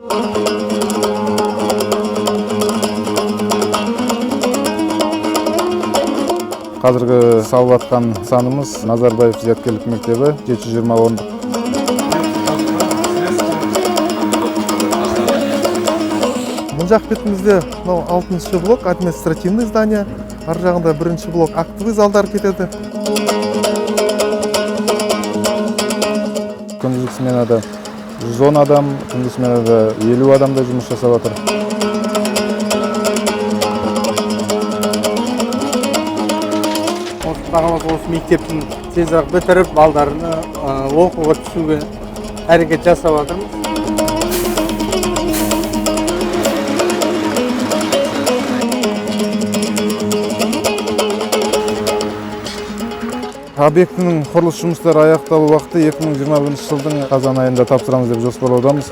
Қазіргі салып жатқан санымыз Назарбаев зияткерлік мектебі 720 орындық. Бұл жақ бетімізде 6-шы блок административный здание, ар жағында 1-ші блок актовый залдар кетеді. Күндізгі сменада 110 адам, түнгі сменада 50 адамдай жұмыс жасап жатыр. Осы мектептің тезірек бітіріп, балдарына оқуға түсуге әрекет жасап жатырмыз. Объектінің құрылыс жұмыстары аяқталу уақыты 2021 жылдың қазан айында тапсырамыз деп жоспарлаудамыз.